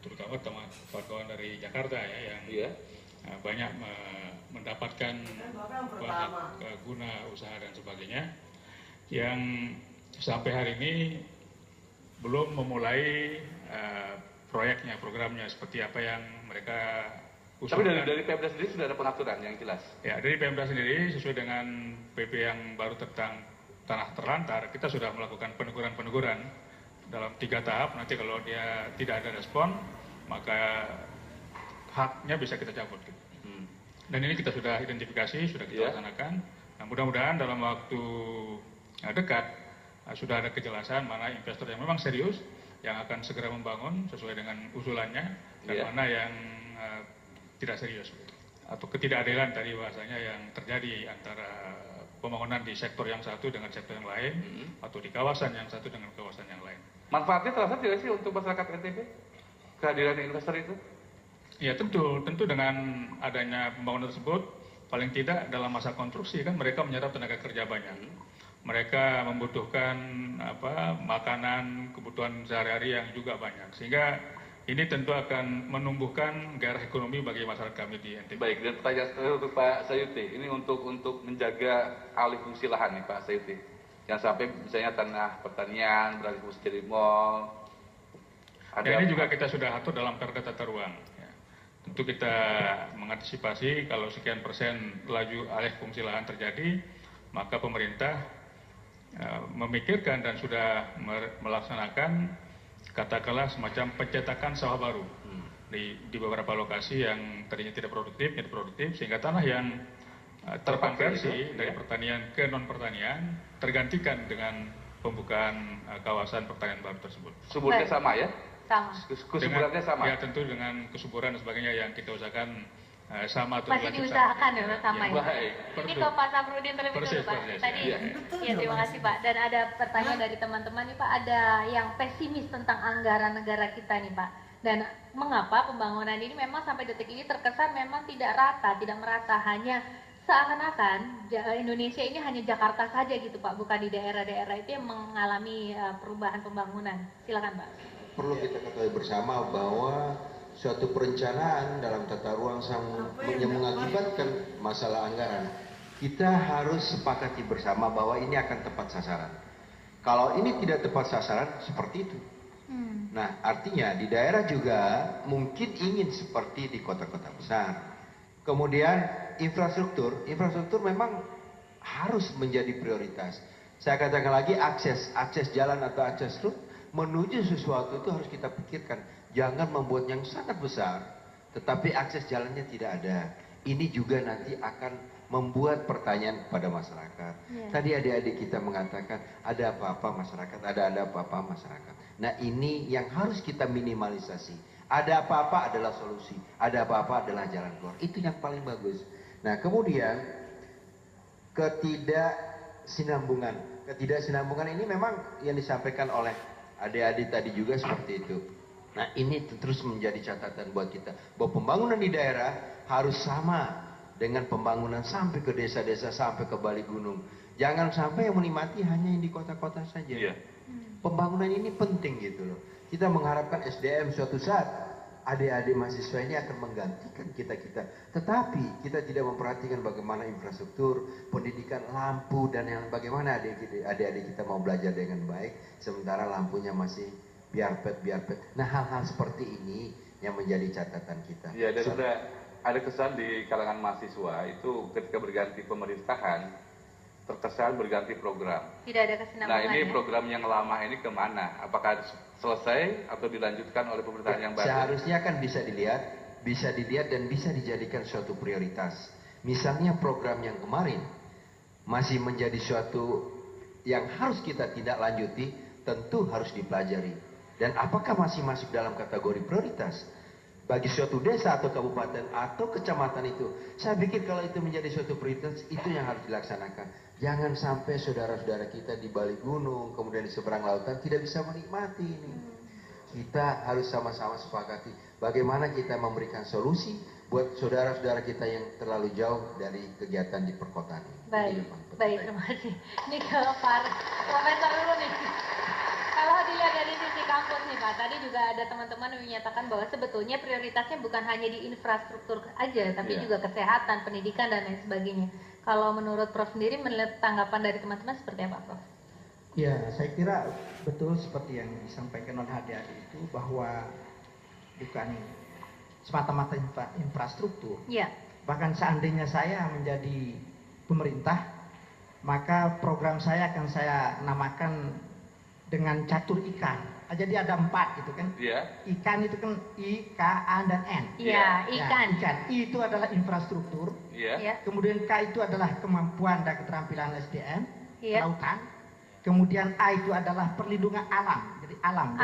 terutama kawan-kawan dari Jakarta ya yang banyak mendapatkan banyak guna usaha dan sebagainya, yang sampai hari ini belum memulai proyeknya, programnya seperti apa yang mereka usulkan. Tapi dari Pemda sendiri sudah ada pengaturan yang jelas? Ya, dari Pemda sendiri sesuai dengan PP yang baru tentang tanah terlantar, kita sudah melakukan peneguran dalam 3 tahap. Nanti kalau dia tidak ada respon, maka haknya bisa kita cabut. Dan ini kita sudah identifikasi, sudah kita laksanakan. Nah, mudah-mudahan dalam waktu dekat sudah ada kejelasan mana investor yang memang serius, yang akan segera membangun sesuai dengan usulannya, dan mana yang tidak serius. Atau ketidakadilan tadi bahasanya yang terjadi antara pembangunan di sektor yang satu dengan sektor yang lain, atau di kawasan yang satu dengan kawasan yang lain. Manfaatnya terasa tidak sih untuk masyarakat NTB? Kehadiran investor itu? Ya tentu dengan adanya pembangunan tersebut, paling tidak dalam masa konstruksi kan mereka menyerap tenaga kerja banyak. Mereka membutuhkan makanan, kebutuhan sehari-hari yang juga banyak. Sehingga ini tentu akan menumbuhkan gairah ekonomi bagi masyarakat kami di NTB. Baik, dan pertanyaan saya untuk Pak Sayuti, ini untuk menjaga alih fungsi lahan nih Pak Sayuti. Yang sampai misalnya tanah pertanian beralih fungsi jadi mall. Ini juga kita sudah atur dalam Perda Tata Ruang. Ya. Tentu kita mengantisipasi kalau sekian persen laju alih fungsi lahan terjadi, maka pemerintah memikirkan dan sudah melaksanakan katakanlah semacam pencetakan sawah baru di beberapa lokasi yang tadinya tidak produktif, menjadi produktif, sehingga tanah yang terkonversi dari pertanian ke non pertanian tergantikan dengan pembukaan kawasan pertanian baru tersebut. Suburnya sama ya? Sama. Kesuburannya sama? Ya tentu dengan kesuburan dan sebagainya yang kita usahakan sama atau masih diusahakan ya sama ya. Ini ke Pak Safrudin terlebih dulu Pak. Tadi ya terima kasih Pak. Dan ada pertanyaan dari teman-teman nih Pak, ada yang pesimis tentang anggaran negara kita nih Pak. Dan mengapa pembangunan ini memang sampai detik ini terkesan memang tidak rata, tidak merata, hanya seakan-akan Indonesia ini hanya Jakarta saja gitu Pak, bukan di daerah-daerah itu yang mengalami perubahan pembangunan. Silakan Pak. Perlu kita ketahui bersama bahwa suatu perencanaan dalam tata ruang yang mengakibatkan masalah anggaran, kita harus sepakati bersama bahwa ini akan tepat sasaran. Kalau ini tidak tepat sasaran, seperti itu. Nah, artinya di daerah juga mungkin ingin seperti di kota-kota besar. Kemudian infrastruktur memang harus menjadi prioritas. Saya katakan lagi, akses jalan atau akses road menuju sesuatu itu harus kita pikirkan. Jangan membuat yang sangat besar, tetapi akses jalannya tidak ada. Ini juga nanti akan membuat pertanyaan kepada masyarakat. Tadi adik-adik kita mengatakan, ada apa-apa masyarakat, ada apa-apa masyarakat. Nah ini yang harus kita minimalisasi. Ada apa-apa adalah solusi, ada apa-apa adalah jalan keluar. Itu yang paling bagus. Nah kemudian, ketidaksinambungan ini memang yang disampaikan oleh adik-adik tadi juga seperti itu. Nah ini terus menjadi catatan buat kita, bahwa pembangunan di daerah harus sama dengan pembangunan sampai ke desa-desa, sampai ke balik gunung. Jangan sampai yang menikmati hanya yang di kota-kota saja. Pembangunan ini penting gitu loh. Kita mengharapkan SDM suatu saat adik-adik mahasiswa ini akan menggantikan kita-kita. Tetapi kita tidak memperhatikan bagaimana infrastruktur, pendidikan, lampu, dan yang bagaimana adik-adik kita mau belajar dengan baik, sementara lampunya masih biarpet. Nah hal-hal seperti ini yang menjadi catatan kita. Ya, dan ada kesan di kalangan mahasiswa itu ketika berganti pemerintahan terkesan berganti program. Tidak ada kesinambungan. Nah ini program yang lama ini kemana? Apakah selesai atau dilanjutkan oleh pemerintahan yang baru? Seharusnya kan bisa dilihat dan bisa dijadikan suatu prioritas. Misalnya program yang kemarin masih menjadi suatu yang harus kita tindak lanjuti, tentu harus dipelajari. Dan apakah masih masuk dalam kategori prioritas bagi suatu desa atau kabupaten atau kecamatan itu? Saya pikir kalau itu menjadi suatu prioritas, itu yang harus dilaksanakan. Jangan sampai saudara-saudara kita di balik gunung, kemudian di seberang lautan tidak bisa menikmati ini. Kita harus sama-sama sepakati bagaimana kita memberikan solusi buat saudara-saudara kita yang terlalu jauh dari kegiatan di perkotaan ini. Baik, terima kasih. Ini ke Pak Profesor dulu nih. Kalau dilihat dari sisi kampus nih Pak. Pak, tadi juga ada teman-teman yang menyatakan bahwa sebetulnya prioritasnya bukan hanya di infrastruktur aja, tapi juga kesehatan, pendidikan, dan lain sebagainya. Kalau menurut Prof sendiri, melihat tanggapan dari teman-teman seperti apa, Prof? Ya, saya kira betul seperti yang disampaikan oleh adik-adik itu, bahwa bukan semata-mata infrastruktur. Ya. Bahkan seandainya saya menjadi pemerintah, maka program saya akan saya namakan dengan catur ikan. Jadi ada 4 gitu kan. Ikan itu kan I, K, A, dan N. Iya, ikan. Ikan. I itu adalah infrastruktur. Kemudian K itu adalah kemampuan dan keterampilan SDM, kelautan. Kemudian A itu adalah perlindungan alam. Jadi alam.